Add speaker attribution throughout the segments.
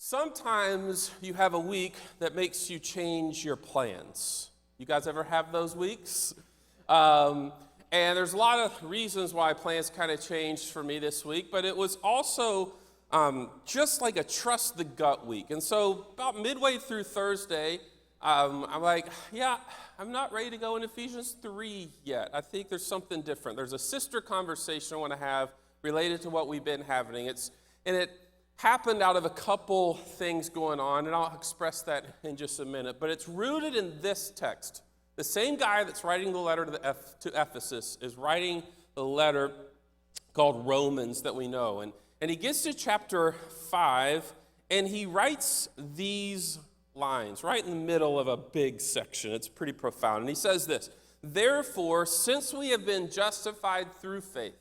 Speaker 1: Sometimes you have a week that makes you change your plans. You guys ever have those weeks? And there's a lot of reasons why plans kind of changed for me this week, but it was also just like a trust the gut week. And so about midway through Thursday, I'm like, I'm not ready to go in Ephesians 3 yet. I think there's something different. There's a sister conversation I want to have related to what we've been having. It happened out of a couple things going on, and I'll express that in just a minute. But it's rooted in this text. The same guy that's writing the letter to Ephesus is writing the letter called Romans that we know. And he gets to chapter 5, and he writes these lines right in the middle of a big section. It's pretty profound. And he says this: "Therefore, since we have been justified through faith,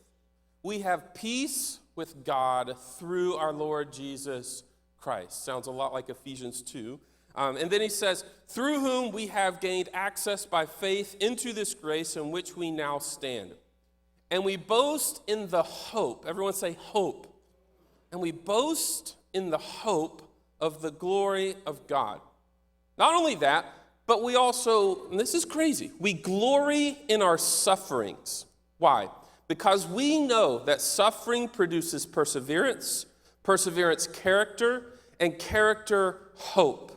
Speaker 1: we have peace with God through our Lord Jesus Christ." Sounds a lot like Ephesians 2. And then he says, "Through whom we have gained access by faith into this grace in which we now stand. And we boast in the hope," everyone say hope. "And we boast in the hope of the glory of God." Not only that, but we also, and this is crazy, we glory in our sufferings. Why? Because we know that suffering produces perseverance, perseverance character, and character hope.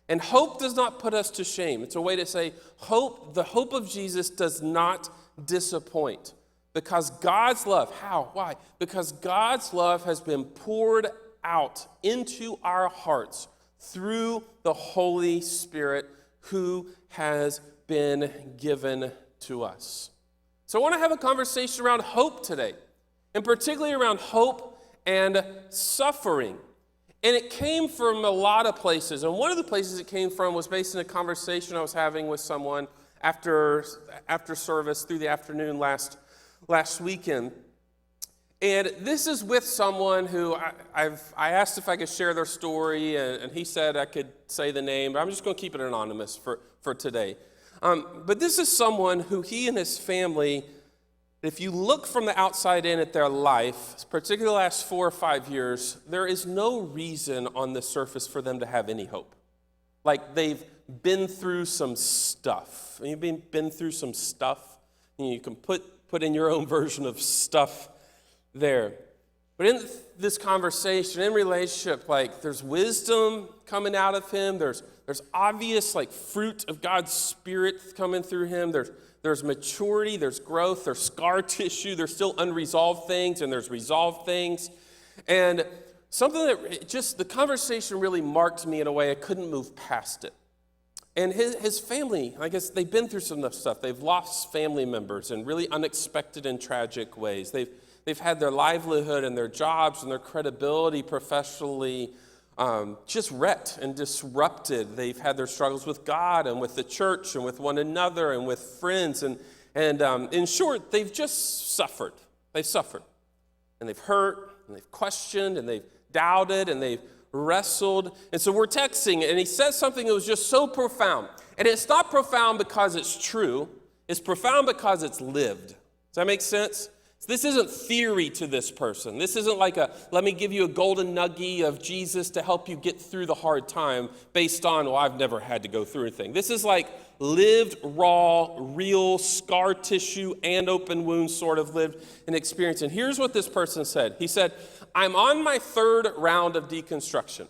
Speaker 1: And hope does not put us to shame. It's a way to say hope, the hope of Jesus does not disappoint. Because God's love, how? Why? Because God's love has been poured out into our hearts through the Holy Spirit who has been given to us. So I want to have a conversation around hope today, and particularly around hope and suffering. And it came from a lot of places. And one of the places it came from was based on a conversation I was having with someone after service through the afternoon last weekend. And this is with someone who I asked if I could share their story, and he said I could say the name, but I'm just going to keep it anonymous for today. But this is someone who he and his family, if you look from the outside in at their life, particularly the last 4 or 5 years, there is no reason on the surface for them to have any hope. Like they've been through some stuff. You've been through some stuff. You can put in your own version of stuff there. But in this conversation, in relationship, like there's wisdom coming out of him. There's obvious like fruit of God's Spirit coming through him. There's maturity, there's growth, there's scar tissue, there's still unresolved things, and there's resolved things. And something that the conversation really marked me in a way I couldn't move past it. And his family, I guess they've been through some stuff. They've lost family members in really unexpected and tragic ways. They've had their livelihood and their jobs and their credibility professionally just wrecked and disrupted. They've had their struggles with God and with the church and with one another and with friends. And in short, they've just suffered. They've suffered. And they've hurt, and they've questioned, and they've doubted, and they've wrestled. And so we're texting, and he says something that was just so profound. And it's not profound because it's true. It's profound because it's lived. Does that make sense? This isn't theory to this person. This isn't like let me give you a golden nugget of Jesus to help you get through the hard time based on, I've never had to go through anything. This is like lived, raw, real, scar tissue and open wounds sort of lived an experience. And here's what this person said. He said, "I'm on my 3rd round of deconstruction.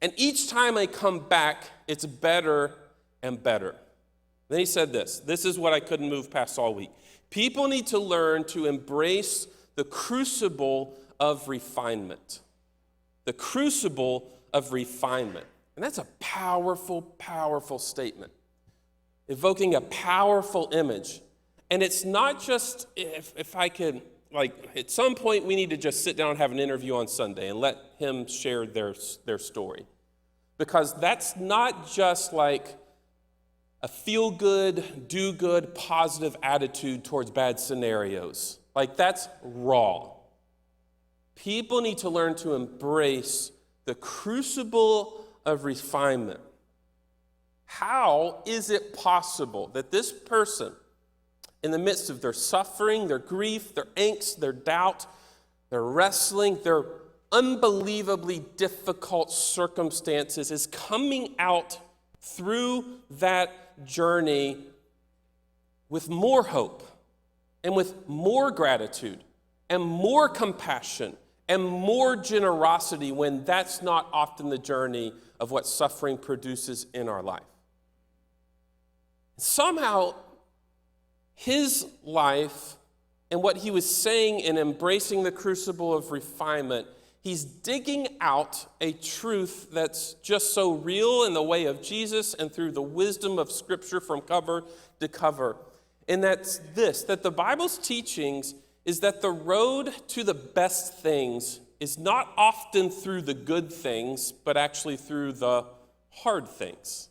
Speaker 1: And each time I come back, it's better and better." Then he said this. This is what I couldn't move past all week. "People need to learn to embrace the crucible of refinement." The crucible of refinement. And that's a powerful, powerful statement, evoking a powerful image. And it's not just, if I could, at some point we need to just sit down and have an interview on Sunday and let him share their story. Because that's not just like a feel-good, do-good, positive attitude towards bad scenarios. Like, that's raw. People need to learn to embrace the crucible of refinement. How is it possible that this person, in the midst of their suffering, their grief, their angst, their doubt, their wrestling, their unbelievably difficult circumstances is coming out through that journey with more hope and with more gratitude and more compassion and more generosity when that's not often the journey of what suffering produces in our life. Somehow, his life and what he was saying in embracing the crucible of refinement, he's digging out a truth that's just so real in the way of Jesus and through the wisdom of Scripture from cover to cover. And that's this, that the Bible's teachings is that the road to the best things is not often through the good things, but actually through the hard things.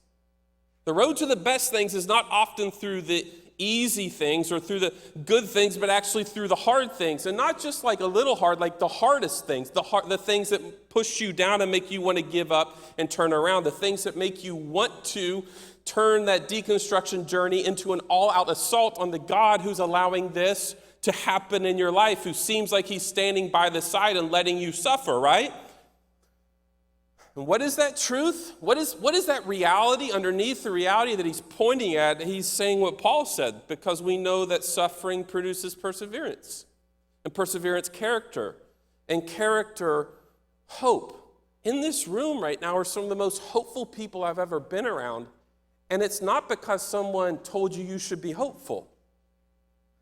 Speaker 1: The road to the best things is not often through the easy things or through the good things, but actually through the hard things. And not just like a little hard, like the hardest things, the things that push you down and make you want to give up and turn around, the things that make you want to turn that deconstruction journey into an all-out assault on the God who's allowing this to happen in your life, who seems like he's standing by the side and letting you suffer, right? And what is that truth? What is that reality underneath the reality that he's pointing at? He's saying what Paul said, because we know that suffering produces perseverance, and perseverance character, and character hope. In this room right now are some of the most hopeful people I've ever been around, and it's not because someone told you should be hopeful.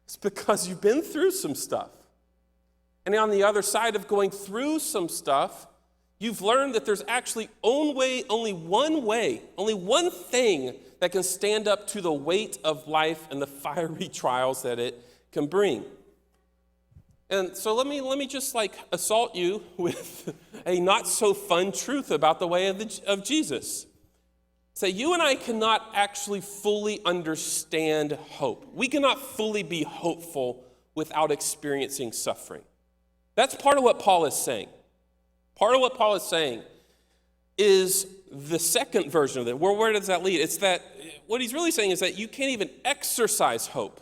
Speaker 1: It's because you've been through some stuff. And on the other side of going through some stuff, you've learned that there's actually only one thing that can stand up to the weight of life and the fiery trials that it can bring. And so let me just assault you with a not so fun truth about the way of Jesus. Say, you and I cannot actually fully understand hope. We cannot fully be hopeful without experiencing suffering. That's part of what Paul is saying. Part of what Paul is saying is the second version of it. Where does that lead? It's that what he's really saying is that you can't even exercise hope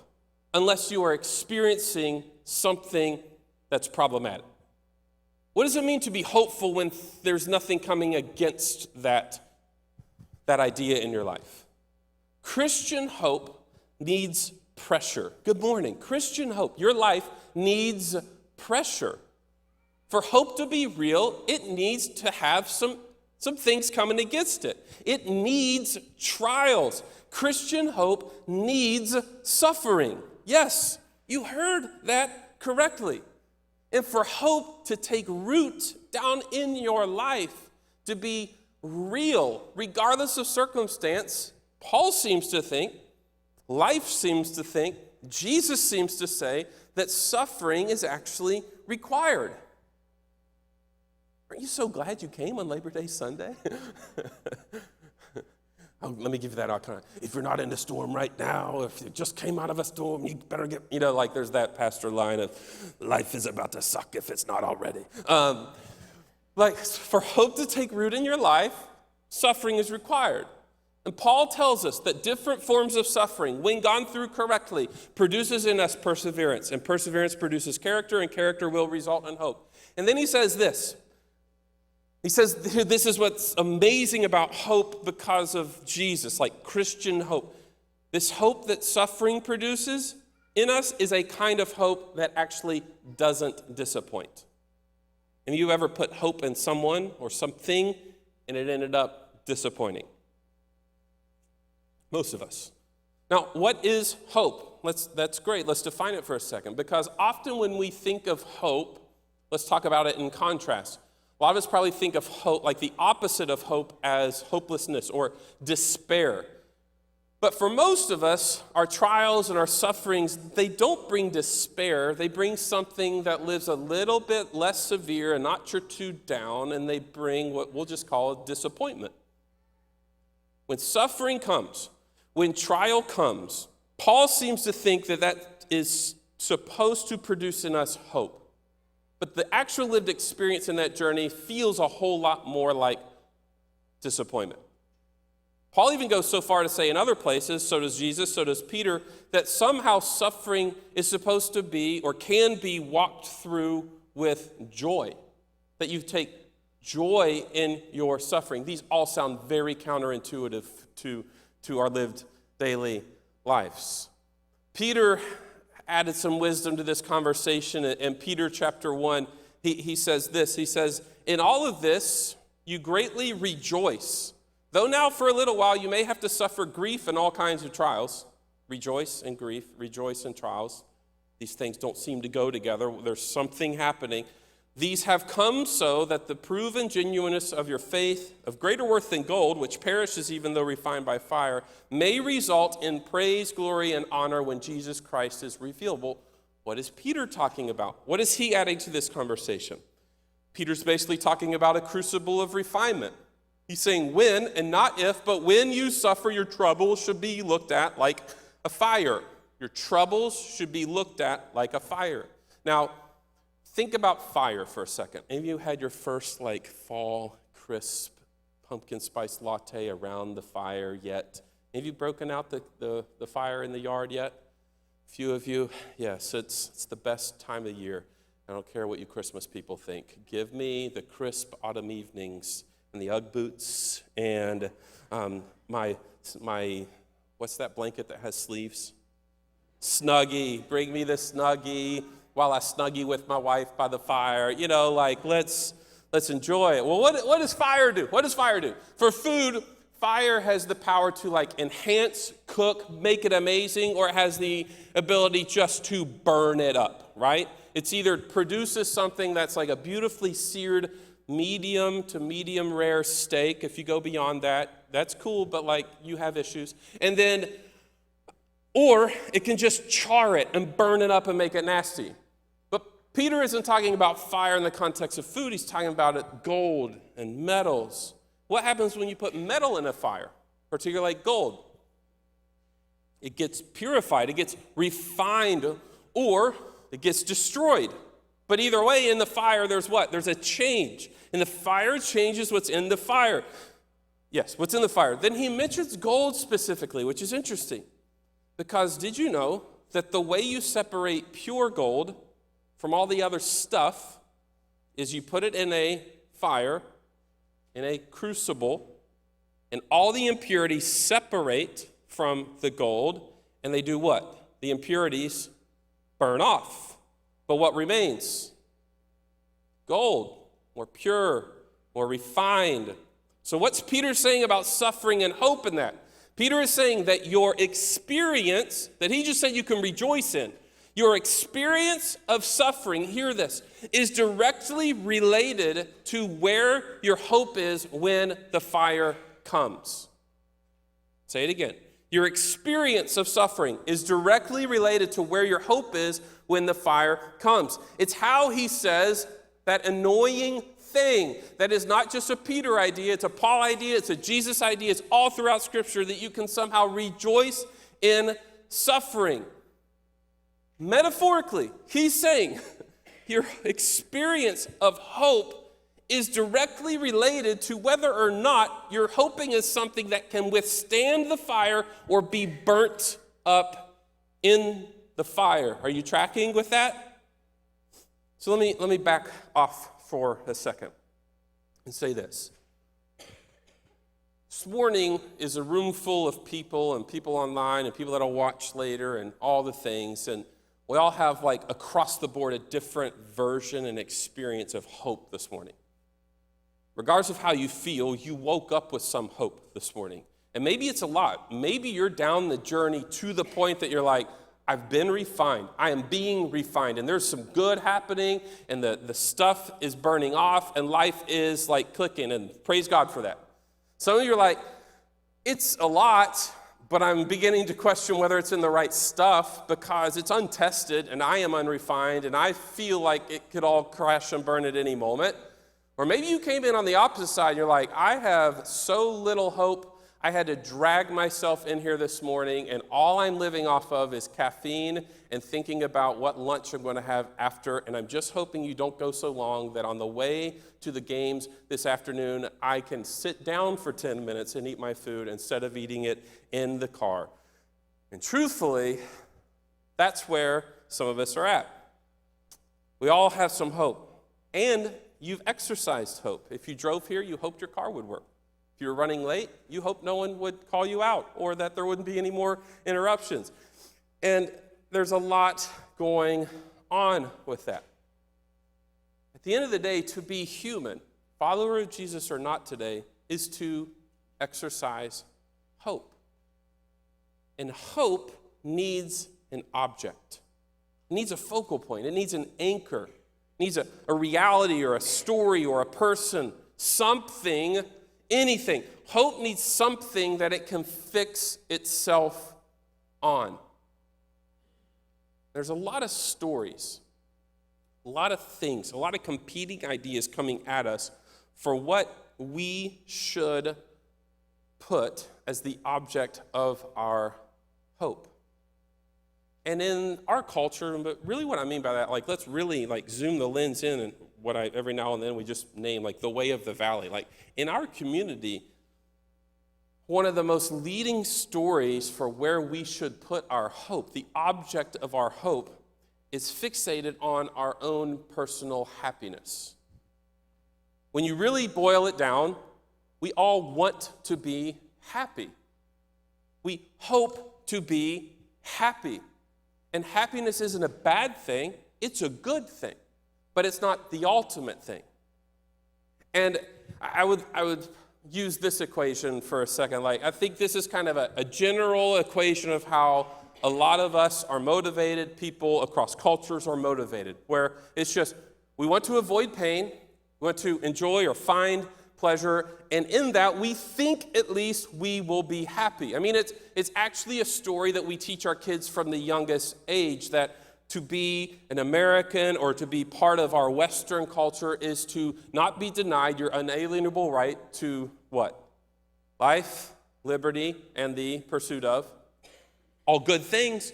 Speaker 1: unless you are experiencing something that's problematic. What does it mean to be hopeful when there's nothing coming against that idea in your life? Christian hope needs pressure. Good morning. Christian hope, your life needs pressure. For hope to be real, it needs to have some things coming against it. It needs trials. Christian hope needs suffering. Yes, you heard that correctly. And for hope to take root down in your life, to be real, regardless of circumstance, Paul seems to think, life seems to think, Jesus seems to say that suffering is actually required. Aren't you so glad you came on Labor Day Sunday? Let me give you that icon. If you're not in a storm right now, if you just came out of a storm, you better get, there's that pastor line of, life is about to suck if it's not already. For hope to take root in your life, suffering is required. And Paul tells us that different forms of suffering, when gone through correctly, produces in us perseverance. And perseverance produces character, and character will result in hope. And then he says this. He says this is what's amazing about hope because of Jesus, like Christian hope. This hope that suffering produces in us is a kind of hope that actually doesn't disappoint. Have you ever put hope in someone or something and it ended up disappointing? Most of us. Now, what is hope? That's great. Let's define it for a second, because often when we think of hope, let's talk about it in contrast. A lot of us probably think of hope, like the opposite of hope, as hopelessness or despair. But for most of us, our trials and our sufferings, they don't bring despair. They bring something that lives a little bit less severe, a notch or two down, and they bring what we'll just call a disappointment. When suffering comes, when trial comes, Paul seems to think that is supposed to produce in us hope. But the actual lived experience in that journey feels a whole lot more like disappointment. Paul even goes so far to say in other places, so does Jesus, so does Peter, that somehow suffering is supposed to be or can be walked through with joy. that you take joy in your suffering. These all sound very counterintuitive to our lived daily lives. Peter added some wisdom to this conversation. In Peter chapter 1, he says this. He says, "In all of this, you greatly rejoice. Though now for a little while you may have to suffer grief and all kinds of trials." Rejoice in grief, rejoice in trials. These things don't seem to go together. There's something happening. "These have come so that the proven genuineness of your faith, of greater worth than gold, which perishes even though refined by fire, may result in praise, glory, and honor when Jesus Christ is revealed." Well, what is Peter talking about? What is he adding to this conversation? Peter's basically talking about a crucible of refinement. He's saying when, and not if, but when you suffer, your troubles should be looked at like a fire. Your troubles should be looked at like a fire. Now, think about fire for a second. Any of you had your first fall crisp pumpkin spice latte around the fire yet? Any of you broken out the fire in the yard yet? A few of you, yes, it's the best time of year. I don't care what you Christmas people think. Give me the crisp autumn evenings and the Ugg boots and my what's that blanket that has sleeves? Snuggie. Bring me the Snuggie while I Snuggie with my wife by the fire. Let's enjoy it. Well, what does fire do? What does fire do? For food, fire has the power to enhance, cook, make it amazing, or it has the ability just to burn it up, right? It's either produces something that's like a beautifully seared medium to medium rare steak. If you go beyond that, that's cool, but you have issues. Or it can just char it and burn it up and make it nasty. But Peter isn't talking about fire in the context of food. He's talking about gold and metals. What happens when you put metal in a fire, particularly like gold? It gets purified, it gets refined, or it gets destroyed. But either way, in the fire, there's what? There's a change. And the fire changes what's in the fire. Yes, what's in the fire. Then he mentions gold specifically, which is interesting. Because did you know that the way you separate pure gold from all the other stuff is you put it in a fire, in a crucible, and all the impurities separate from the gold, and they do what? The impurities burn off. But what remains? Gold, more pure, more refined. So what's Peter saying about suffering and hope in that? Peter is saying that your experience, that he just said you can rejoice in, your experience of suffering, hear this, is directly related to where your hope is when the fire comes. Say it again. Your experience of suffering is directly related to where your hope is when the fire comes. It's how he says that annoying thing that is not just a Peter idea, it's a Paul idea, it's a Jesus idea, it's all throughout Scripture that you can somehow rejoice in suffering. Metaphorically, he's saying your experience of hope is directly related to whether or not you're hoping is something that can withstand the fire or be burnt up in the fire. Are you tracking with that? So let me back off for a second and say this. This morning is a room full of people and people online and people that'll watch later and all the things, and we all have across the board a different version and experience of hope this morning. Regardless of how you feel, you woke up with some hope this morning. And maybe it's a lot. Maybe you're down the journey to the point that you're like, I've been refined. I am being refined. And there's some good happening, and the stuff is burning off, and life is clicking, and praise God for that. Some of you are like, it's a lot, but I'm beginning to question whether it's in the right stuff because it's untested, and I am unrefined, and I feel like it could all crash and burn at any moment. Or maybe you came in on the opposite side, and you're like, I have so little hope, I had to drag myself in here this morning, and all I'm living off of is caffeine and thinking about what lunch I'm going to have after, and I'm just hoping you don't go so long that on the way to the games this afternoon, I can sit down for 10 minutes and eat my food instead of eating it in the car. And truthfully, that's where some of us are at. We all have some hope. And you've exercised hope. If you drove here, you hoped your car would work. If you were running late, you hoped no one would call you out or that there wouldn't be any more interruptions. And there's a lot going on with that. At the end of the day, to be human, follower of Jesus or not today, is to exercise hope. And hope needs an object. It needs a focal point. It needs an anchor. It needs a reality or a story or a person, something, anything. Hope needs something that it can fix itself on. There's a lot of stories, a lot of things, a lot of competing ideas coming at us for what we should put as the object of our hope. And in our culture, but really what I mean by that, let's really zoom the lens in and what every now and then we just name the way of the valley. In our community, one of the most leading stories for where we should put our hope, the object of our hope, is fixated on our own personal happiness. When you really boil it down, we all want to be happy. We hope to be happy. And happiness isn't a bad thing, it's a good thing, but it's not the ultimate thing. And I would use this equation for a second. I think this is kind of a general equation of how a lot of us are motivated, people across cultures are motivated, where it's just, we want to avoid pain, we want to enjoy or find pleasure, and in that we think at least we will be happy. I mean, it's actually a story that we teach our kids from the youngest age, that to be an American or to be part of our Western culture is to not be denied your unalienable right to what? Life, liberty, and the pursuit of all good things,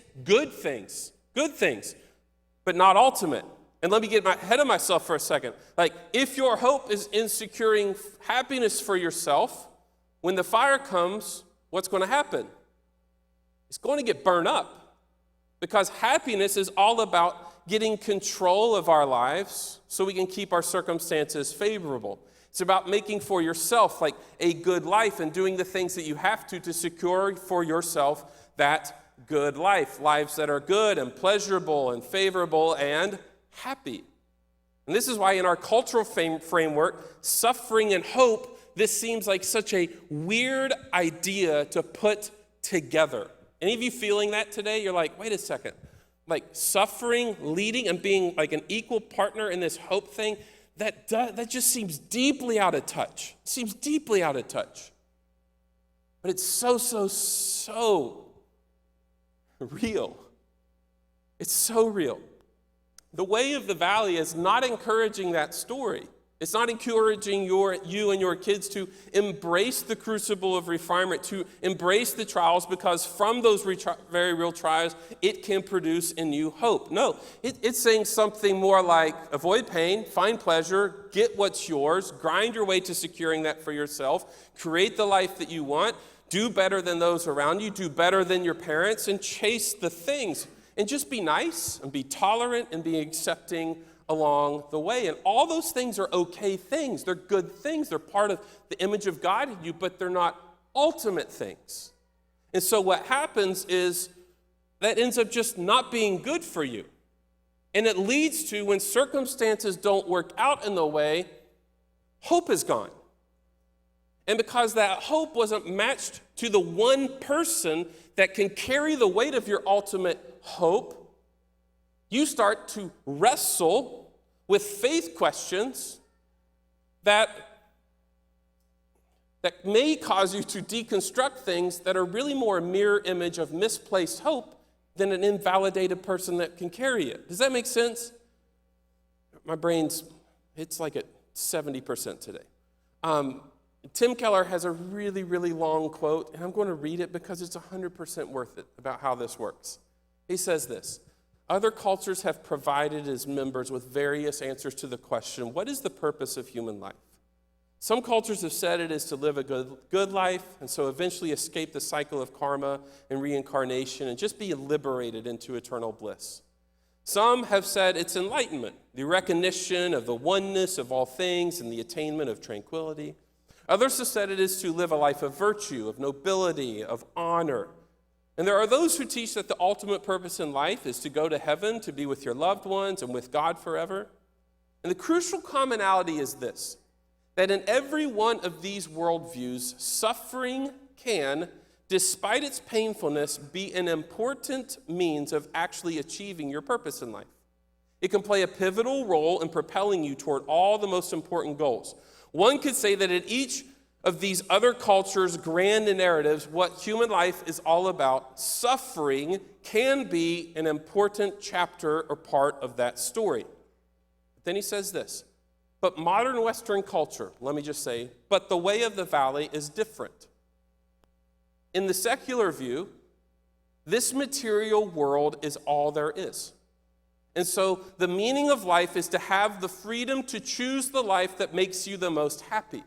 Speaker 1: but not ultimate. And let me get ahead of myself for a second. If your hope is in securing happiness for yourself, when the fire comes, what's going to happen? It's going to get burned up. Because happiness is all about getting control of our lives so we can keep our circumstances favorable. It's about making for yourself a good life and doing the things that you have to secure for yourself that good life. Lives that are good and pleasurable and favorable and happy. And this is why in our cultural framework, suffering and hope, this seems like such a weird idea to put together. Any of you feeling that today? You're like, wait a second. Suffering, leading, and being an equal partner in this hope thing, that just seems deeply out of touch. But it's so real. It's so real. The way of the valley is not encouraging that story. It's not encouraging you and your kids to embrace the crucible of refinement, to embrace the trials, because from those very real trials, it can produce in you hope. No, it's saying something more like avoid pain, find pleasure, get what's yours, grind your way to securing that for yourself, create the life that you want, do better than those around you, do better than your parents, and chase the things. And just be nice and be tolerant and be accepting along the way. And all those things are okay things. They're good things. They're part of the image of God in you, but they're not ultimate things. And so what happens is that ends up just not being good for you. And it leads to, when circumstances don't work out in the way, hope is gone. And because that hope wasn't matched to the one person that can carry the weight of your ultimate hope, you start to wrestle with faith questions that may cause you to deconstruct things that are really more a mirror image of misplaced hope than an invalidated person that can carry it. Does that make sense? My brain's, it's at 70% today. Tim Keller has a really, really long quote, and I'm going to read it because it's 100% worth it about how this works. He says this: other cultures have provided its members with various answers to the question, what is the purpose of human life? Some cultures have said it is to live a good life, and so eventually escape the cycle of karma and reincarnation and just be liberated into eternal bliss. Some have said it's enlightenment, the recognition of the oneness of all things and the attainment of tranquility. Others have said it is to live a life of virtue, of nobility, of honor. And there are those who teach that the ultimate purpose in life is to go to heaven, to be with your loved ones and with God forever. And the crucial commonality is this, that in every one of these worldviews, suffering can, despite its painfulness, be an important means of actually achieving your purpose in life. It can play a pivotal role in propelling you toward all the most important goals. One could say that in each of these other cultures' grand narratives, what human life is all about, suffering can be an important chapter or part of that story. But then he says this, but modern Western culture, let me just say, but the way of the valley is different. In the secular view, this material world is all there is. And so the meaning of life is to have the freedom to choose the life that makes you the most happy.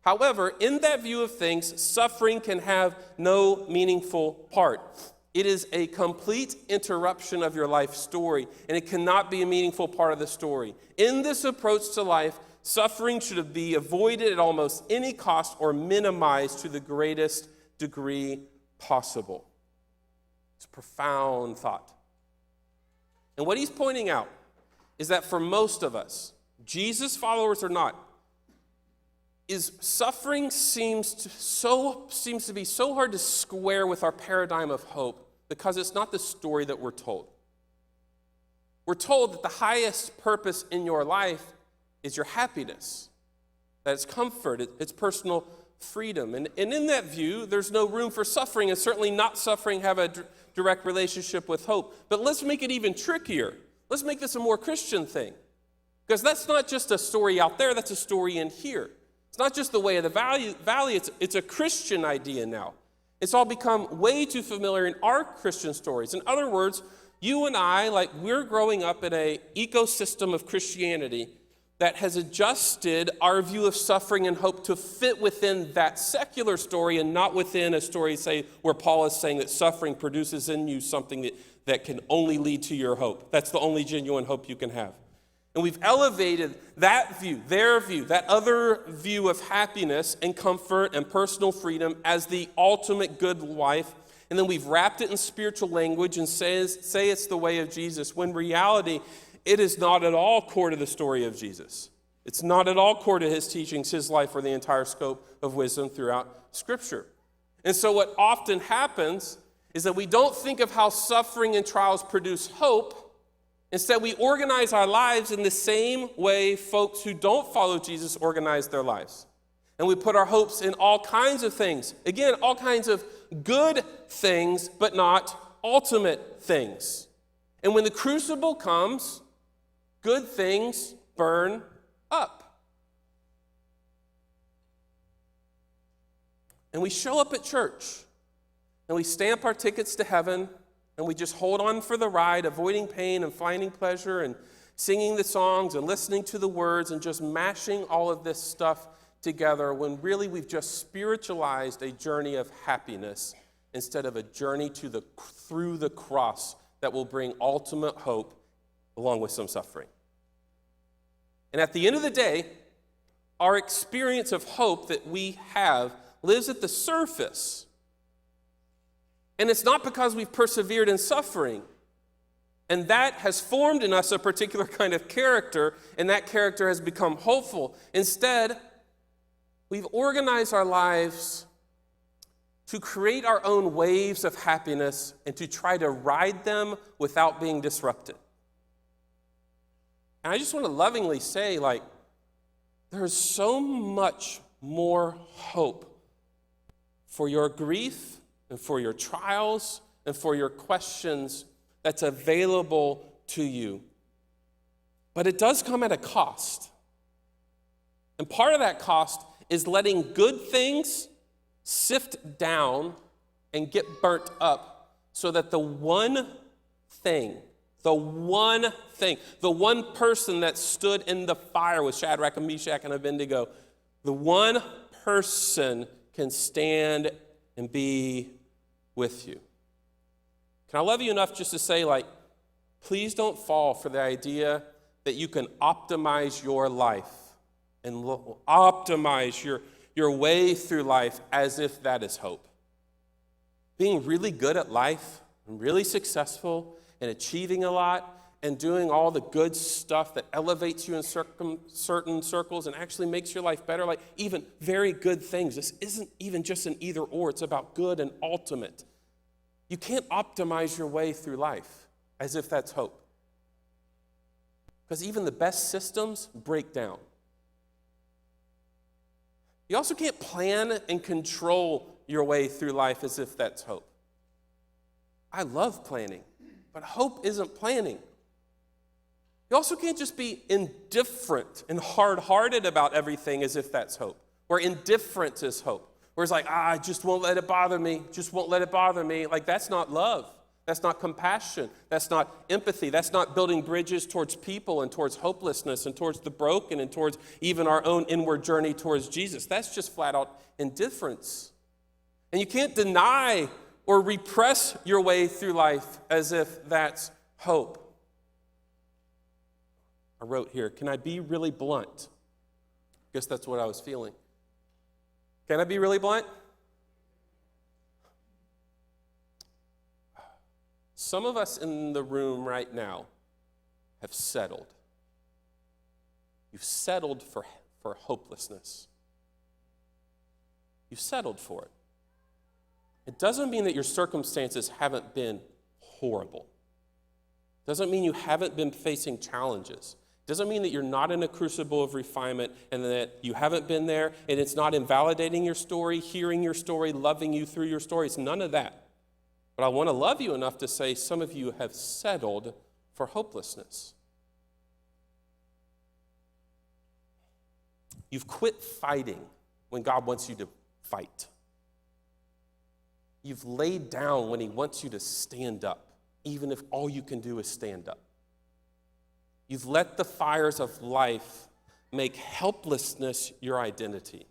Speaker 1: However, in that view of things, suffering can have no meaningful part. It is a complete interruption of your life story, and it cannot be a meaningful part of the story. In this approach to life, suffering should be avoided at almost any cost or minimized to the greatest degree possible. It's a profound thought. And what he's pointing out is that for most of us, Jesus followers or not, is suffering seems to be so hard to square with our paradigm of hope because it's not the story that we're told. We're told that the highest purpose in your life is your happiness, that it's comfort, it's personal freedom. And in that view, there's no room for suffering, and certainly not suffering have a direct relationship with hope. But let's make it even trickier. Let's make this a more Christian thing, because that's not just a story out there, that's a story in here. It's not just the way of the valley, it's a Christian idea now. It's all become way too familiar in our Christian stories. In other words, you and I, like we're growing up in an ecosystem of Christianity that has adjusted our view of suffering and hope to fit within that secular story and not within a story, say, where Paul is saying that suffering produces in you something that can only lead to your hope. That's the only genuine hope you can have. And we've elevated that view, their view, that other view of happiness and comfort and personal freedom as the ultimate good life. And then we've wrapped it in spiritual language and say it's the way of Jesus, when in reality, it is not at all core to the story of Jesus. It's not at all core to his teachings, his life, or the entire scope of wisdom throughout Scripture. And so what often happens is that we don't think of how suffering and trials produce hope. Instead, we organize our lives in the same way folks who don't follow Jesus organize their lives. And we put our hopes in all kinds of things. Again, all kinds of good things, but not ultimate things. And when the crucible comes, good things burn up. And we show up at church, and we stamp our tickets to heaven, and we just hold on for the ride, avoiding pain and finding pleasure and singing the songs and listening to the words and just mashing all of this stuff together when really we've just spiritualized a journey of happiness instead of a journey through the cross that will bring ultimate hope along with some suffering. And at the end of the day, our experience of hope that we have lives at the surface. And it's not because we've persevered in suffering. And that has formed in us a particular kind of character, and that character has become hopeful. Instead, we've organized our lives to create our own waves of happiness and to try to ride them without being disrupted. And I just want to lovingly say, there's so much more hope for your grief and for your trials and for your questions that's available to you. But it does come at a cost. And part of that cost is letting good things sift down and get burnt up so that the one person that stood in the fire with Shadrach and Meshach and Abednego, the one person can stand and be with you. Can I love you enough just to say, please don't fall for the idea that you can optimize your life and optimize your way through life as if that is hope. Being really good at life and really successful and achieving a lot and doing all the good stuff that elevates you in certain circles and actually makes your life better, like even very good things. This isn't even just an either or, it's about good and ultimate. You can't optimize your way through life as if that's hope. Because even the best systems break down. You also can't plan and control your way through life as if that's hope. I love planning, but hope isn't planning. You also can't just be indifferent and hard-hearted about everything as if that's hope, where indifference is hope. Where it's like, I just won't let it bother me, just won't let it bother me. Like, that's not love. That's not compassion. That's not empathy. That's not building bridges towards people and towards hopelessness and towards the broken and towards even our own inward journey towards Jesus. That's just flat out indifference. And you can't deny or repress your way through life as if that's hope. I wrote here, can I be really blunt? I guess that's what I was feeling. Can I be really blunt? Some of us in the room right now have settled. You've settled for hopelessness. You've settled for it. It doesn't mean that your circumstances haven't been horrible. It doesn't mean you haven't been facing challenges. It doesn't mean that you're not in a crucible of refinement and that you haven't been there and it's not invalidating your story, hearing your story, loving you through your story. It's none of that. But I want to love you enough to say some of you have settled for hopelessness. You've quit fighting when God wants you to fight. You've laid down when he wants you to stand up, even if all you can do is stand up. You've let the fires of life make helplessness your identity.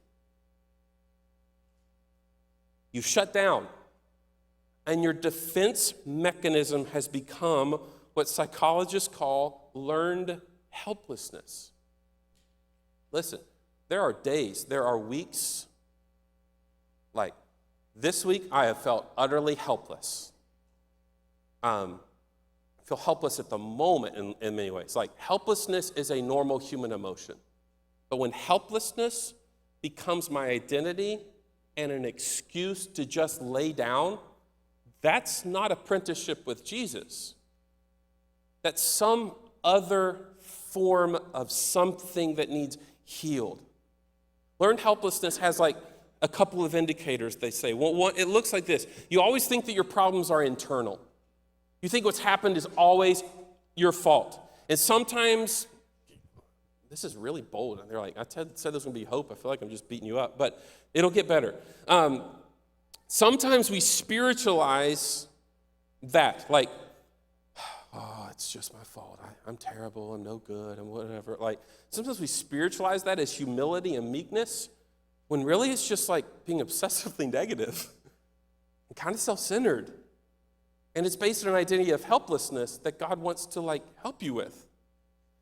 Speaker 1: You've shut down, and your defense mechanism has become what psychologists call learned helplessness. Listen, there are days, there are weeks, like this week I have felt utterly helpless. I feel helpless at the moment in many ways. Like, helplessness is a normal human emotion. But when helplessness becomes my identity and an excuse to just lay down, that's not apprenticeship with Jesus. That's some other form of something that needs healed. Learned helplessness has like a couple of indicators, they say. One, it looks like this. You always think that your problems are internal. You think what's happened is always your fault. And sometimes, this is really bold. And they're like, I said there's going to be hope. I feel like I'm just beating you up. But it'll get better. Sometimes we spiritualize that. Like, oh, it's just my fault. I'm terrible. I'm no good. I'm whatever. Like, sometimes we spiritualize that as humility and meekness, when really it's just like being obsessively negative and kind of self-centered. And it's based on an identity of helplessness that God wants to like help you with.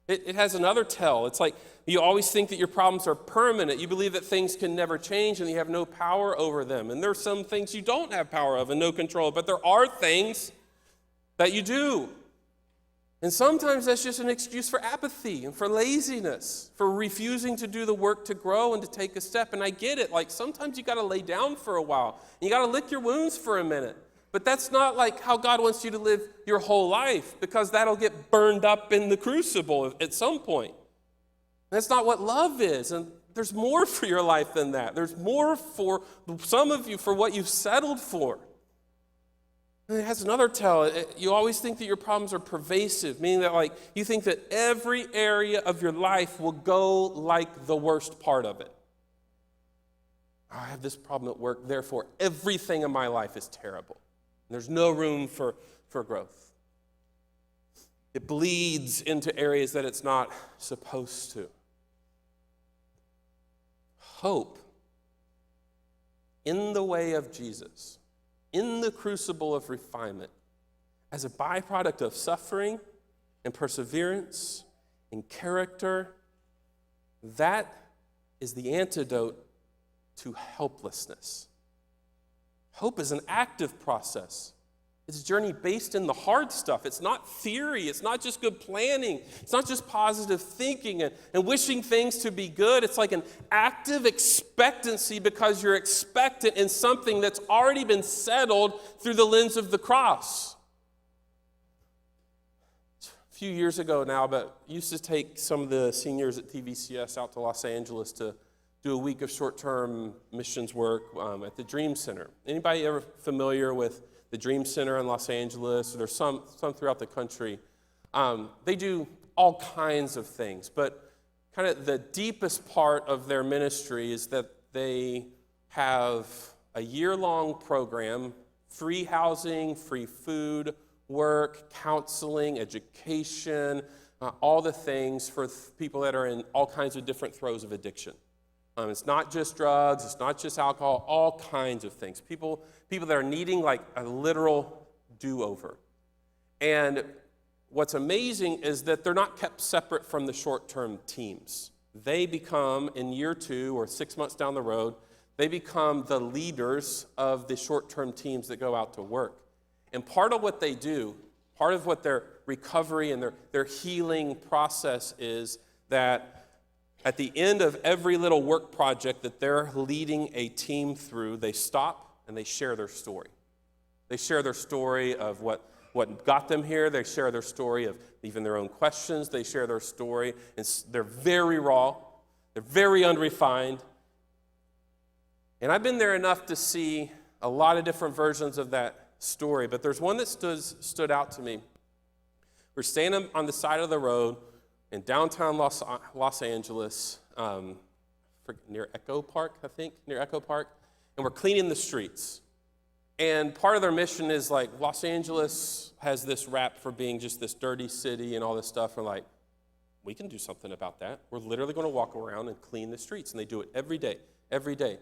Speaker 1: It has another tell. It's like you always think that your problems are permanent. You believe that things can never change and you have no power over them. And there are some things you don't have power of and no control, but there are things that you do. And sometimes that's just an excuse for apathy and for laziness, for refusing to do the work to grow and to take a step. And I get it. Like, sometimes you got to lay down for a while. And you got to lick your wounds for a minute. But that's not like how God wants you to live your whole life, because that'll get burned up in the crucible at some point. That's not what love is. And there's more for your life than that. There's more for some of you for what you've settled for. And it has another tell. You always think that your problems are pervasive, meaning that like you think that every area of your life will go like the worst part of it. I have this problem at work, therefore everything in my life is terrible. There's no room for growth. It bleeds into areas that it's not supposed to. Hope in the way of Jesus, in the crucible of refinement, as a byproduct of suffering and perseverance and character, that is the antidote to helplessness. Hope is an active process. It's a journey based in the hard stuff. It's not theory. It's not just good planning. It's not just positive thinking and wishing things to be good. It's like an active expectancy because you're expectant in something that's already been settled through the lens of the cross. A few years ago now, but I used to take some of the seniors at TVCS out to Los Angeles to do a week of short-term missions work at the Dream Center. Anybody ever familiar with the Dream Center in Los Angeles? There's some throughout the country. They do all kinds of things, but kind of the deepest part of their ministry is that they have a year-long program, free housing, free food, work, counseling, education, all the things for people that are in all kinds of different throes of addiction. It's not just drugs, it's not just alcohol, all kinds of things. People that are needing like a literal do-over. And what's amazing is that they're not kept separate from the short-term teams. They become, in year 2 or 6 months down the road, they become the leaders of the short-term teams that go out to work. And part of what they do, part of what their recovery and their healing process is that at the end of every little work project that they're leading a team through, they stop and they share their story. They share their story of what got them here. They share their story of even their own questions. They share their story. And they're very raw. They're very unrefined. And I've been there enough to see a lot of different versions of that story, but there's one that stood out to me. We're standing on the side of the road in downtown Los Angeles, near Echo Park, and we're cleaning the streets. And part of their mission is like, Los Angeles has this rap for being just this dirty city and all this stuff. We're like, we can do something about that. We're literally going to walk around and clean the streets, and they do it every day, every day.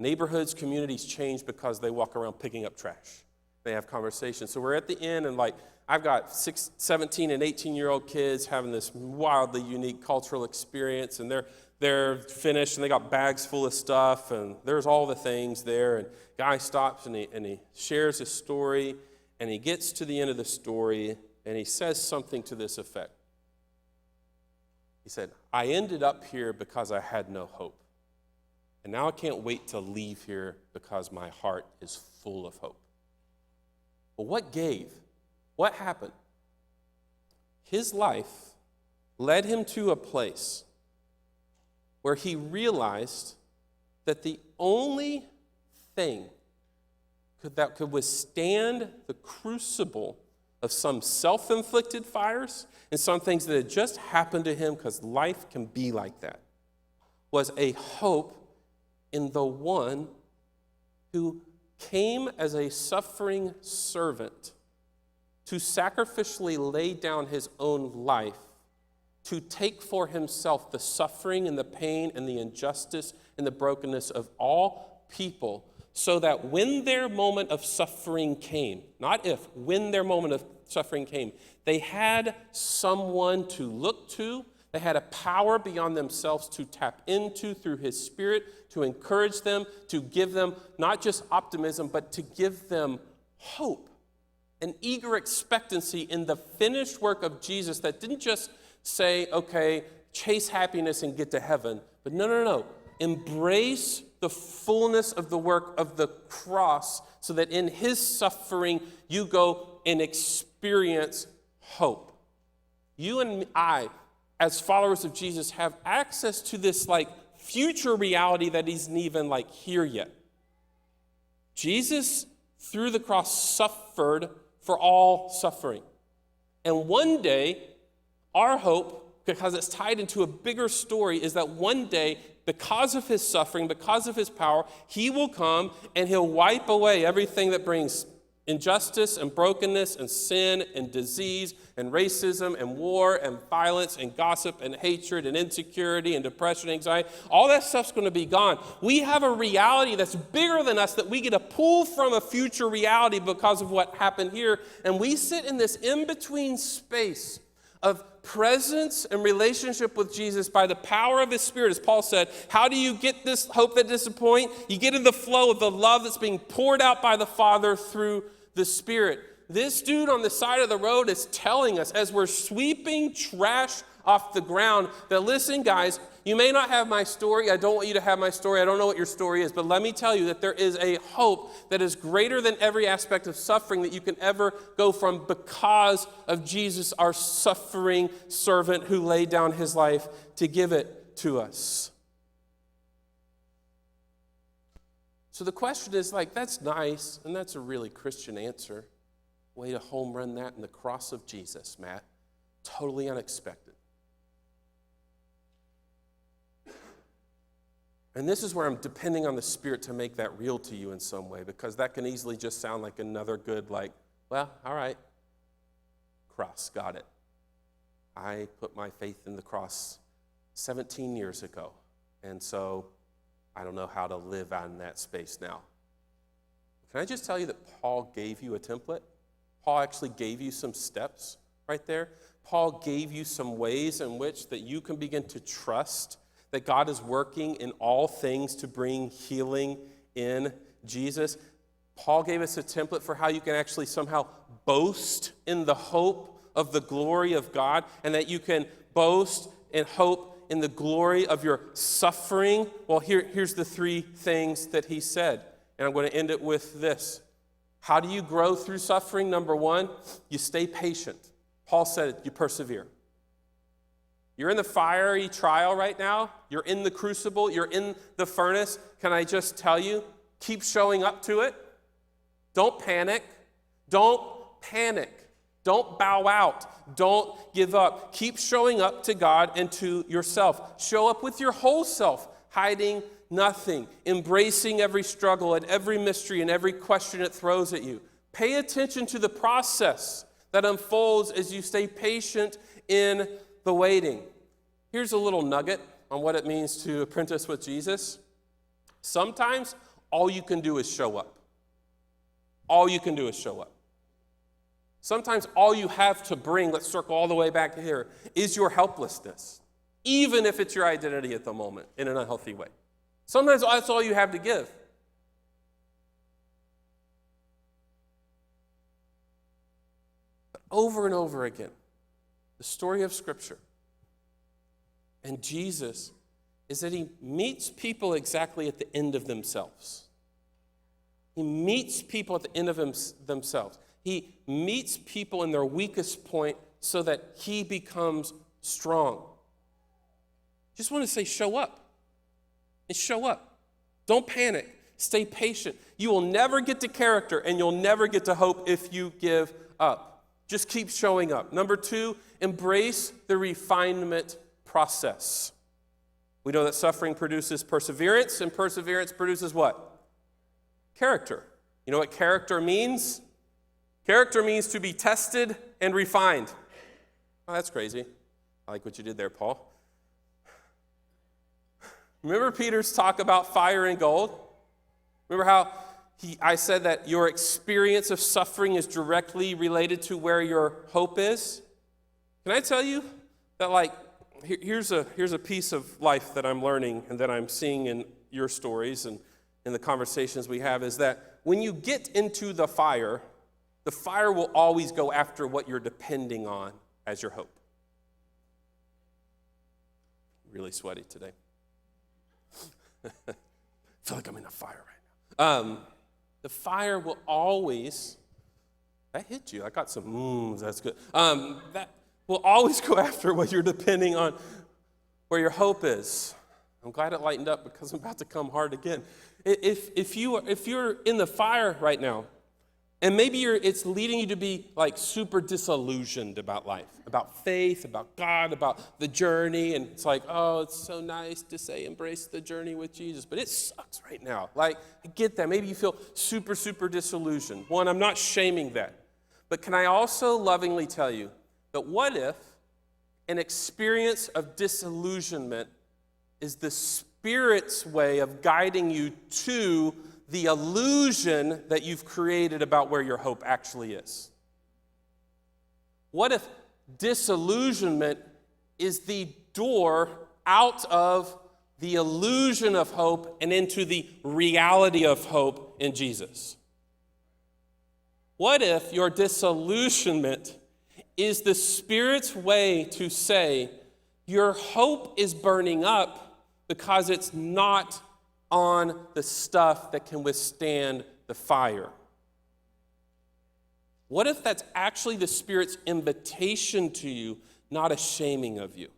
Speaker 1: Neighborhoods, communities change because they walk around picking up trash. They have conversations. So we're at the end, and like, I've got 17 and 18-year-old kids having this wildly unique cultural experience, and they're finished, and they got bags full of stuff, and there's all the things there. And guy stops, and he shares his story, and he gets to the end of the story, and he says something to this effect. He said, I ended up here because I had no hope, and now I can't wait to leave here because my heart is full of hope. But what gave? What happened? His life led him to a place where he realized that the only thing that could withstand the crucible of some self-inflicted fires and some things that had just happened to him, because life can be like that, was a hope in the one who came as a suffering servant to sacrificially lay down his own life, to take for himself the suffering and the pain and the injustice and the brokenness of all people, so that when their moment of suffering came, not if, when their moment of suffering came, they had someone to look to. They had a power beyond themselves to tap into through his Spirit, to encourage them, to give them not just optimism, but to give them hope, an eager expectancy in the finished work of Jesus that didn't just say, okay, chase happiness and get to heaven, but no. Embrace the fullness of the work of the cross so that in his suffering you go and experience hope. You and I, as followers of Jesus, have access to this like future reality that isn't even like here yet. Jesus, through the cross, suffered for all suffering. And one day, our hope, because it's tied into a bigger story, is that one day, because of his suffering, because of his power, he will come and he'll wipe away everything that brings injustice and brokenness and sin and disease and racism and war and violence and gossip and hatred and insecurity and depression and anxiety. All that stuff's going to be gone. We have a reality that's bigger than us that we get to pull from a future reality because of what happened here. And we sit in this in-between space of presence and relationship with Jesus by the power of his Spirit. As Paul said, how do you get this hope that disappoints? You get in the flow of the love that's being poured out by the Father through the Spirit. This dude on the side of the road is telling us as we're sweeping trash off the ground that, listen, guys, you may not have my story. I don't want you to have my story. I don't know what your story is. But let me tell you that there is a hope that is greater than every aspect of suffering that you can ever go from because of Jesus, our suffering servant who laid down his life to give it to us. So the question is that's nice, and that's a really Christian answer. Way to home run that in the cross of Jesus, Matt. Totally unexpected. And this is where I'm depending on the Spirit to make that real to you in some way, because that can easily just sound like another good, all right, cross, got it. I put my faith in the cross 17 years ago, and so I don't know how to live out in that space now. Can I just tell you that Paul gave you a template? Paul actually gave you some steps right there. Paul gave you some ways in which that you can begin to trust that God is working in all things to bring healing in Jesus. Paul gave us a template for how you can actually somehow boast in the hope of the glory of God, and that you can boast and hope in the glory of your suffering. Well, here's the three things that he said, and I'm going to end it with this. How do you grow through suffering? Number one, you stay patient. Paul said you persevere. You're in the fiery trial right now. You're in the crucible. You're in the furnace. Can I just tell you, keep showing up to it. Don't panic. Don't panic. Don't bow out. Don't give up. Keep showing up to God and to yourself. Show up with your whole self, hiding nothing, embracing every struggle and every mystery and every question it throws at you. Pay attention to the process that unfolds as you stay patient in the waiting. Here's a little nugget on what it means to apprentice with Jesus. Sometimes all you can do is show up. All you can do is show up. Sometimes all you have to bring, let's circle all the way back here, is your helplessness, even if it's your identity at the moment in an unhealthy way. Sometimes that's all you have to give. But over and over again, the story of Scripture and Jesus is that he meets people exactly at the end of themselves. He meets people at the end of themselves. He meets people in their weakest point so that he becomes strong. Just want to say, show up. And show up. Don't panic. Stay patient. You will never get to character, and you'll never get to hope if you give up. Just keep showing up. Number two, embrace the refinement process. We know that suffering produces perseverance, and perseverance produces what? Character. You know what character means? Character means to be tested and refined. Oh, that's crazy. I like what you did there, Paul. Remember Peter's talk about fire and gold? Remember how I said that your experience of suffering is directly related to where your hope is? Can I tell you that here's a piece of life that I'm learning and that I'm seeing in your stories and in the conversations we have, is that when you get into the fire will always go after what you're depending on as your hope. Really sweaty today. I feel like I'm in a fire right now. The fire will always, that hit you. I got some that's good. That will always go after what you're depending on, where your hope is. I'm glad it lightened up because I'm about to come hard again. If you're in the fire right now, and maybe it's leading you to be super disillusioned about life, about faith, about God, about the journey, and it's it's so nice to say embrace the journey with Jesus, but it sucks right now. I get that. Maybe you feel super, super disillusioned. One, I'm not shaming that, but can I also lovingly tell you that what if an experience of disillusionment is the Spirit's way of guiding you to the illusion that you've created about where your hope actually is? What if disillusionment is the door out of the illusion of hope and into the reality of hope in Jesus? What if your disillusionment is the Spirit's way to say your hope is burning up because it's not on the stuff that can withstand the fire? What if that's actually the Spirit's invitation to you, not a shaming of you?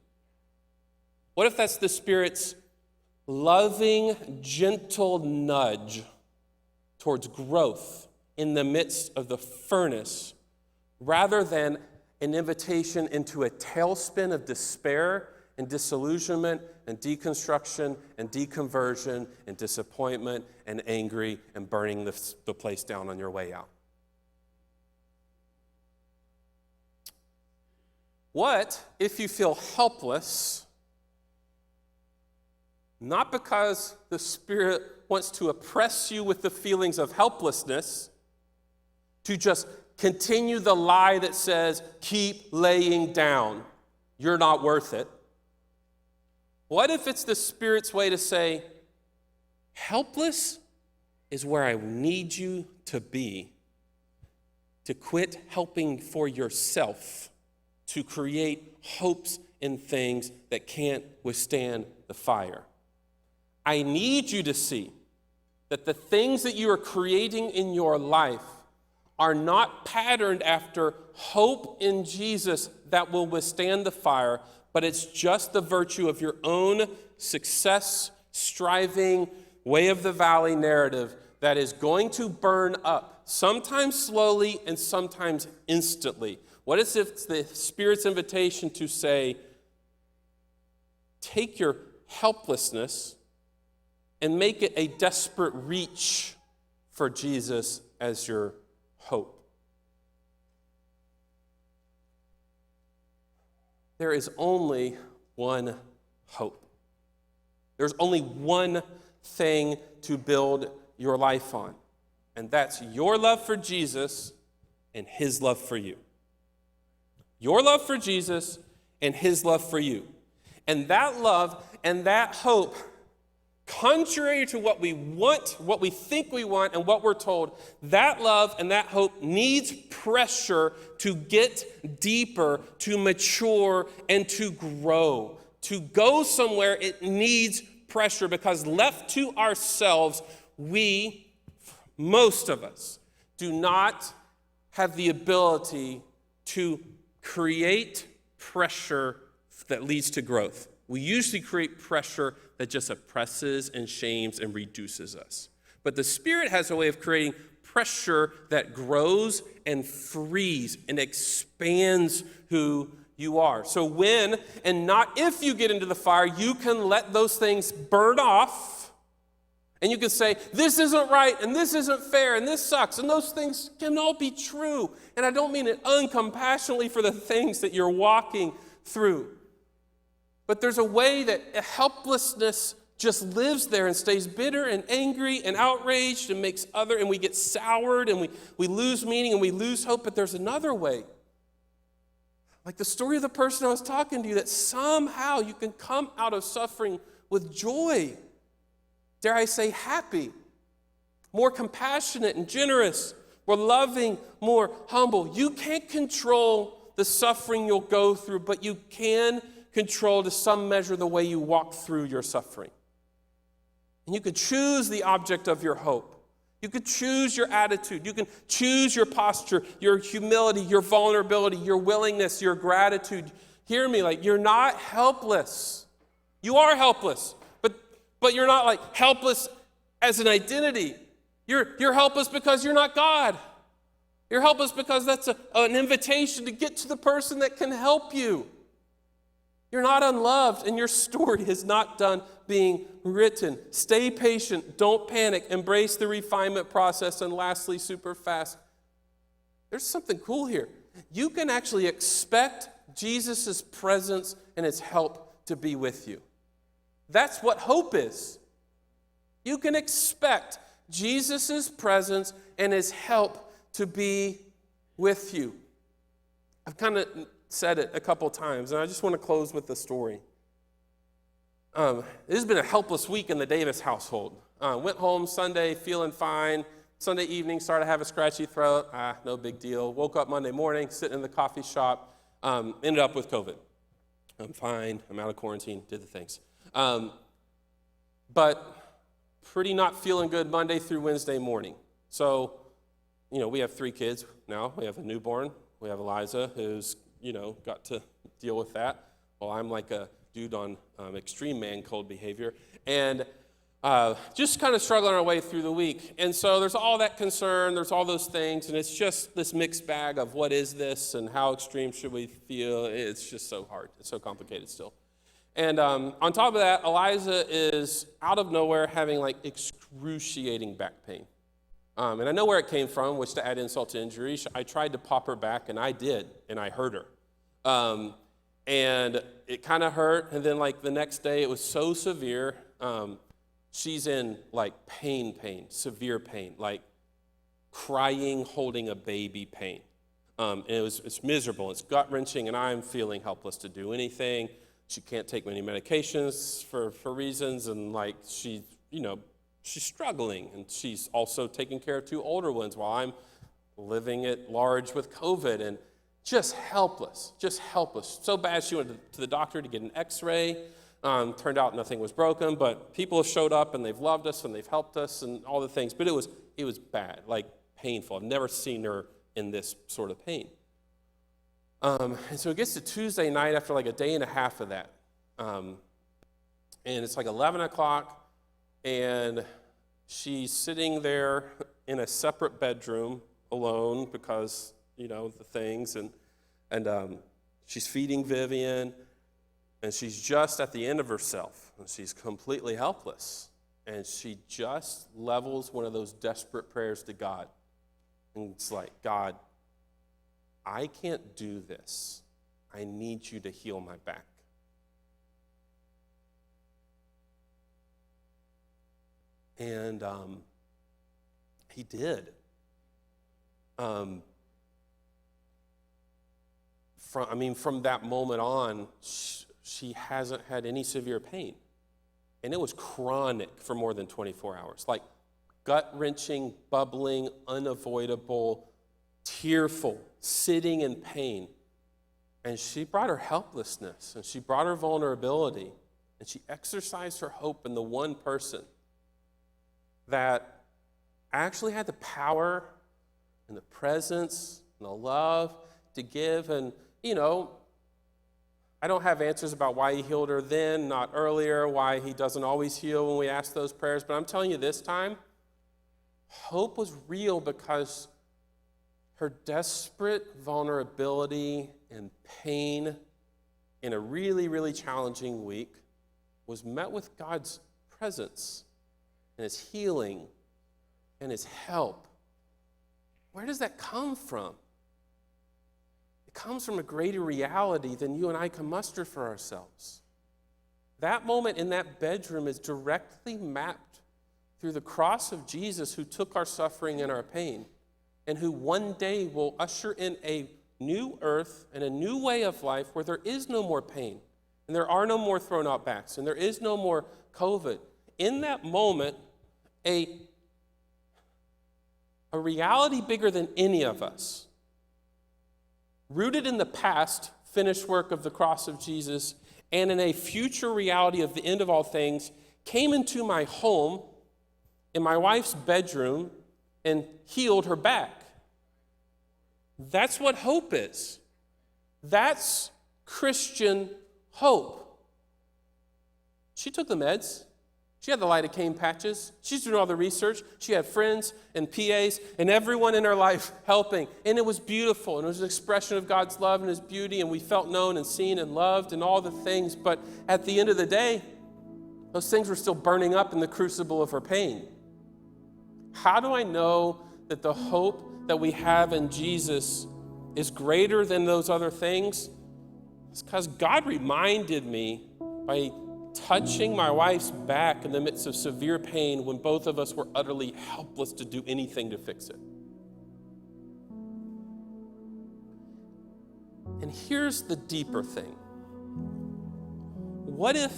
Speaker 1: What if that's the Spirit's loving, gentle nudge towards growth in the midst of the furnace, rather than an invitation into a tailspin of despair and disillusionment and deconstruction and deconversion and disappointment and angry and burning the place down on your way out? What if you feel helpless, not because the Spirit wants to oppress you with the feelings of helplessness, to just continue the lie that says, keep laying down, you're not worth it? What if it's the Spirit's way to say, helpless is where I need you to be, to quit helping for yourself, to create hopes in things that can't withstand the fire. I need you to see that the things that you are creating in your life are not patterned after hope in Jesus that will withstand the fire, but it's just the virtue of your own success, striving, way of the valley narrative that is going to burn up, sometimes slowly and sometimes instantly. What if it's the Spirit's invitation to say, take your helplessness and make it a desperate reach for Jesus as your hope? There is only one hope. There's only one thing to build your life on, and that's your love for Jesus and his love for you. Your love for Jesus and his love for you. And that love and that hope, contrary to what we want, what we think we want, and what we're told, that love and that hope needs pressure to get deeper, to mature, and to grow. To go somewhere, it needs pressure, because left to ourselves, we, most of us, do not have the ability to create pressure that leads to growth. We usually create pressure that just oppresses and shames and reduces us. But the Spirit has a way of creating pressure that grows and frees and expands who you are. So when and not if you get into the fire, you can let those things burn off. And you can say, this isn't right, and this isn't fair, and this sucks. And those things can all be true. And I don't mean it uncompassionately for the things that you're walking through. But there's a way that helplessness just lives there and stays bitter and angry and outraged and and we get soured and we lose meaning and we lose hope. But there's another way. Like the story of the person I was talking to, that somehow you can come out of suffering with joy. Dare I say happy, more compassionate and generous, more loving, more humble. You can't control the suffering you'll go through, but you can control to some measure the way you walk through your suffering. And you could choose the object of your hope. You could choose your attitude. You can choose your posture, your humility, your vulnerability, your willingness, your gratitude. Hear me, you're not helpless. You are helpless. But you're not helpless as an identity. You're helpless because you're not God. You're helpless because that's an invitation to get to the person that can help you. You're not unloved, and your story is not done being written. Stay patient. Don't panic. Embrace the refinement process. And lastly, super fast, there's something cool here. You can actually expect Jesus' presence and his help to be with you. That's what hope is. You can expect Jesus' presence and his help to be with you. I've kind of said it a couple times, and I just want to close with the story. This has been a helpless week in the Davis household. Went home Sunday feeling fine. Sunday evening started to have a scratchy throat. No big deal. Woke up Monday morning, sitting in the coffee shop. Ended up with COVID. I'm fine. I'm out of quarantine. Did the things. But pretty not feeling good Monday through Wednesday morning. So, we have 3 kids now. We have a newborn. We have Eliza, who's, got to deal with that. Well, I'm like a dude on extreme man cold behavior. And just kind of struggling our way through the week. And so there's all that concern, there's all those things, and it's just this mixed bag of what is this and how extreme should we feel. It's just so hard. It's so complicated still. And on top of that, Eliza is out of nowhere having like excruciating back pain. And I know where it came from, which to add insult to injury, I tried to pop her back, and I did, and I hurt her. And it kind of hurt, and then like the next day it was so severe. She's in like pain, severe pain, like crying, holding a baby pain. And it's miserable, it's gut-wrenching, and I'm feeling helpless to do anything. She can't take many medications for reasons, and like she's struggling, and she's also taking care of 2 older ones while I'm living at large with COVID, and just helpless. So bad she went to the doctor to get an x-ray. Turned out nothing was broken, but people have showed up and they've loved us and they've helped us and all the things. But it was bad, like painful. I've never seen her in this sort of pain. And so it gets to Tuesday night after like a day and a half of that. And it's like 11 o'clock, and she's sitting there in a separate bedroom alone because, the things. And she's feeding Vivian. And she's just at the end of herself, and she's completely helpless. And she just levels one of those desperate prayers to God. And it's like, God, I can't do this. I need you to heal my back. And he did. From that moment on, she hasn't had any severe pain. And it was chronic for more than 24 hours. Like gut-wrenching, bubbling, unavoidable, tearful, sitting in pain. And she brought her helplessness, and she brought her vulnerability, and she exercised her hope in the one person that actually had the power and the presence and the love to give. And, I don't have answers about why he healed her then, not earlier, why he doesn't always heal when we ask those prayers. But I'm telling you this time, hope was real because her desperate vulnerability and pain in a really, really challenging week was met with God's presence and his healing and his help. Where does that come from? It comes from a greater reality than you and I can muster for ourselves. That moment in that bedroom is directly mapped through the cross of Jesus, who took our suffering and our pain, and who one day will usher in a new earth and a new way of life where there is no more pain, and there are no more thrown out backs, and there is no more COVID. In that moment, a reality bigger than any of us, rooted in the past finished work of the cross of Jesus and in a future reality of the end of all things, came into my home in my wife's bedroom and healed her back. That's what hope is. That's Christian hope. She took the meds. She had the lidocaine patches. She's doing all the research. She had friends and PAs and everyone in her life helping. And it was beautiful. And it was an expression of God's love and his beauty. And we felt known and seen and loved and all the things. But at the end of the day, those things were still burning up in the crucible of her pain. How do I know that the hope that we have in Jesus is greater than those other things? It's because God reminded me by touching my wife's back in the midst of severe pain when both of us were utterly helpless to do anything to fix it. And here's the deeper thing. What if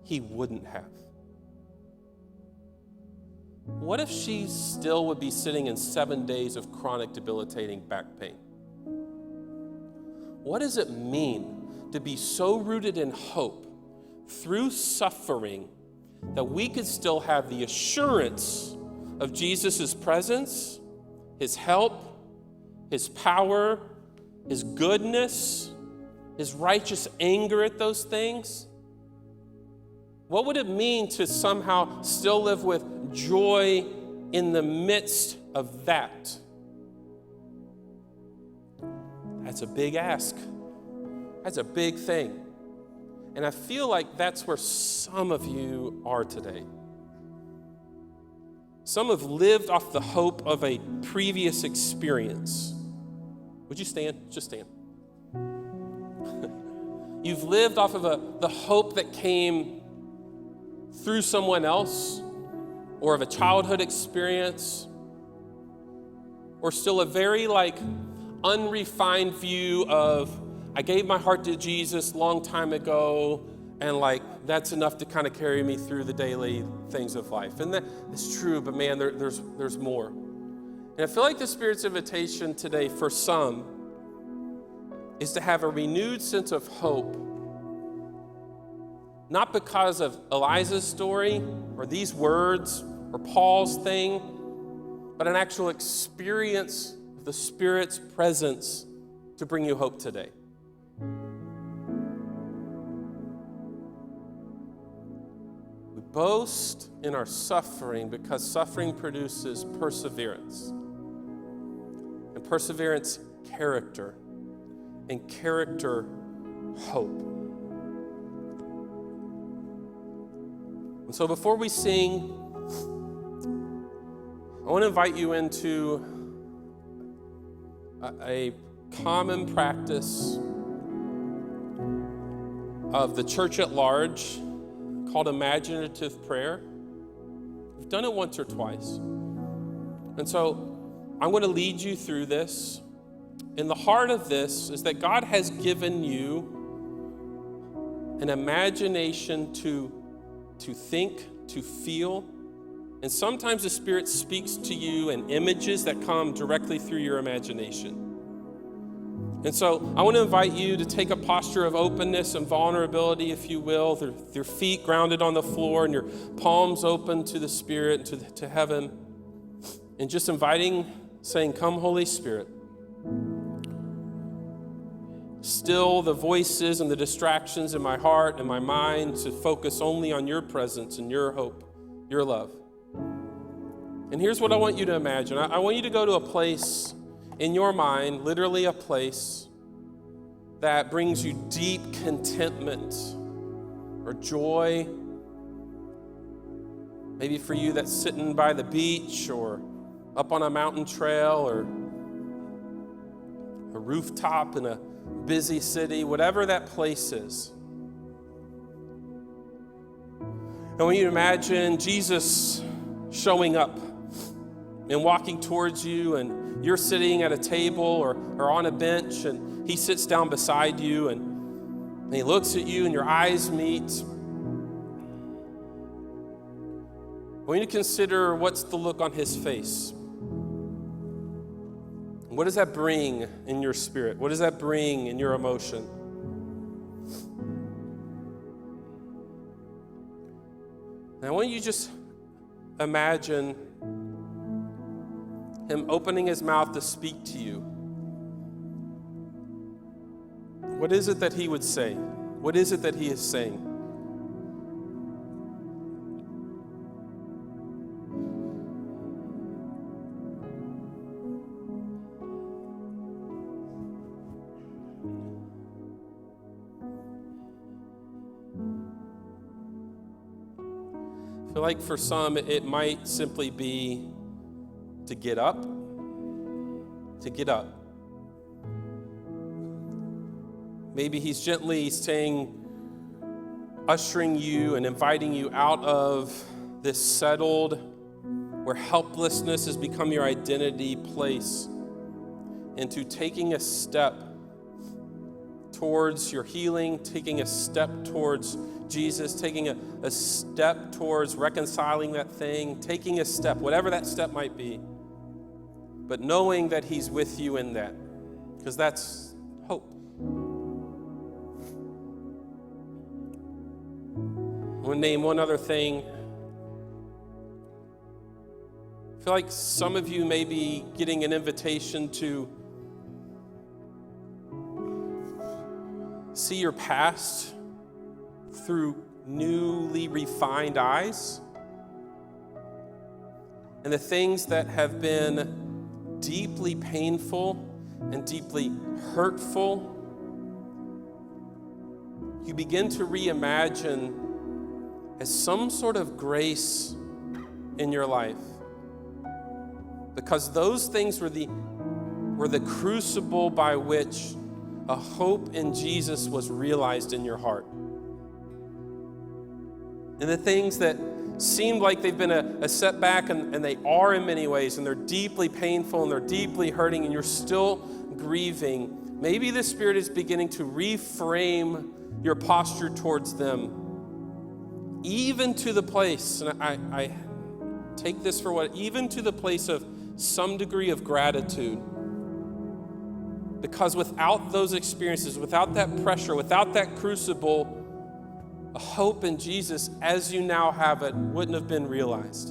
Speaker 1: he wouldn't have? What if she still would be sitting in 7 days of chronic debilitating back pain? What does it mean to be so rooted in hope through suffering that we could still have the assurance of Jesus' presence, his help, his power, his goodness, his righteous anger at those things? What would it mean to somehow still live with joy in the midst of that? That's a big ask. That's a big thing. And I feel like that's where some of you are today. Some have lived off the hope of a previous experience. Would you stand? Just stand. You've lived off of the hope that came through someone else, or of a childhood experience, or still a very unrefined view of, I gave my heart to Jesus a long time ago, and that's enough to kind of carry me through the daily things of life. And that is true, but man, there's more. And I feel like the Spirit's invitation today for some is to have a renewed sense of hope, not because of Eliza's story or these words or Paul's thing, but an actual experience of the Spirit's presence to bring you hope today. We boast in our suffering because suffering produces perseverance. And perseverance, character. And character, hope. And so before we sing, I want to invite you into a common practice of the church at large called imaginative prayer. We've done it once or twice. And so I'm going to lead you through this. And the heart of this is that God has given you an imagination to think, to feel. And sometimes the Spirit speaks to you in images that come directly through your imagination. And so I want to invite you to take a posture of openness and vulnerability, if you will, with your feet grounded on the floor and your palms open to the Spirit and to heaven. And just saying, come Holy Spirit. Still the voices and the distractions in my heart and my mind to focus only on your presence and your hope, your love. And here's what I want you to imagine. I want you to go to a place in your mind, literally a place that brings you deep contentment or joy. Maybe for you that's sitting by the beach or up on a mountain trail or a rooftop in a busy city, whatever that place is. I want you to imagine Jesus showing up and walking towards you, and you're sitting at a table or on a bench, and he sits down beside you, and he looks at you, and your eyes meet. I want you to consider what's the look on his face. What does that bring in your spirit? What does that bring in your emotion? And I want you to just imagine him opening his mouth to speak to you. What is it that he would say? What is it that he is saying? I feel like for some, it might simply be to get up. To get up. Maybe he's gently ushering you and inviting you out of this settled, where helplessness has become your identity place, into taking a step towards your healing, taking a step towards Jesus, taking a step towards reconciling that thing, taking a step, whatever that step might be, but knowing that he's with you in that, because that's hope. I'm going to name one other thing. I feel like some of you may be getting an invitation to see your past through newly refined eyes. And the things that have been deeply painful and deeply hurtful, you begin to reimagine as some sort of grace in your life. Because those things were the crucible by which a hope in Jesus was realized in your heart. And the things that seemed like they've been a setback, and they are in many ways, and they're deeply painful, and they're deeply hurting, and you're still grieving, maybe the Spirit is beginning to reframe your posture towards them, even to the place, and I take this for what, even to the place of some degree of gratitude. Because without those experiences, without that pressure, without that crucible, a hope in Jesus as you now have it wouldn't have been realized.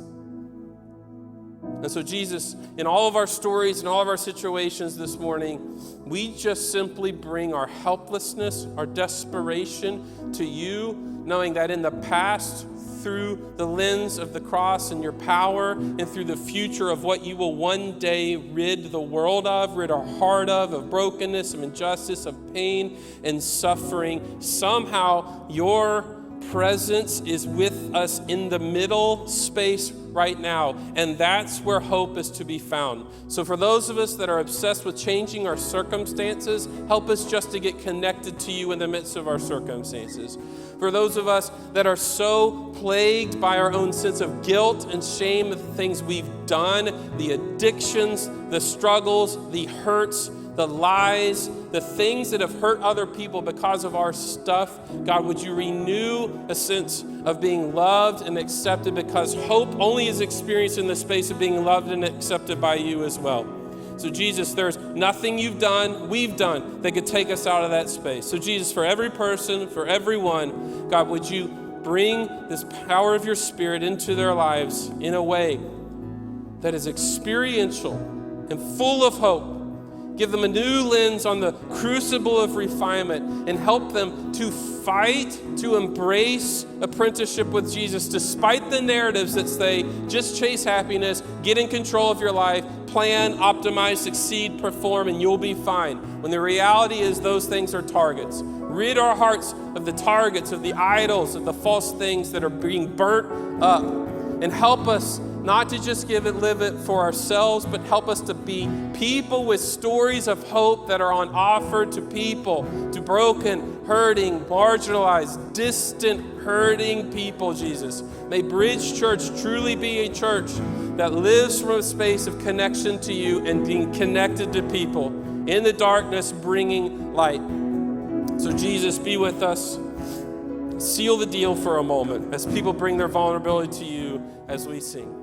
Speaker 1: And so Jesus, in all of our stories, in all of our situations this morning, we just simply bring our helplessness, our desperation to you, knowing that in the past, through the lens of the cross and your power, and through the future of what you will one day rid the world of, rid our heart of brokenness, of injustice, of pain and suffering, somehow your presence is with us in the middle space right now, and that's where hope is to be found. So for those of us that are obsessed with changing our circumstances, help us just to get connected to you in the midst of our circumstances. For those of us that are so plagued by our own sense of guilt and shame of the things we've done, the addictions, the struggles, the hurts, the lies, the things that have hurt other people because of our stuff, God, would you renew a sense of being loved and accepted, because hope only is experienced in the space of being loved and accepted by you as well. So Jesus, there's nothing you've done, we've done, that could take us out of that space. So Jesus, for every person, for everyone, God, would you bring this power of your Spirit into their lives in a way that is experiential and full of hope. Give them a new lens on the crucible of refinement, and help them to fight, to embrace apprenticeship with Jesus, despite the narratives that say, just chase happiness, get in control of your life, plan, optimize, succeed, perform, and you'll be fine. When the reality is those things are targets. Rid our hearts of the targets, of the idols, of the false things that are being burnt up, and help us not to just live it for ourselves, but help us to be people with stories of hope that are on offer to people, to broken, hurting, marginalized, distant, hurting people, Jesus. May Bridge Church truly be a church that lives from a space of connection to you and being connected to people in the darkness, bringing light. So Jesus, be with us. Seal the deal for a moment as people bring their vulnerability to you as we sing.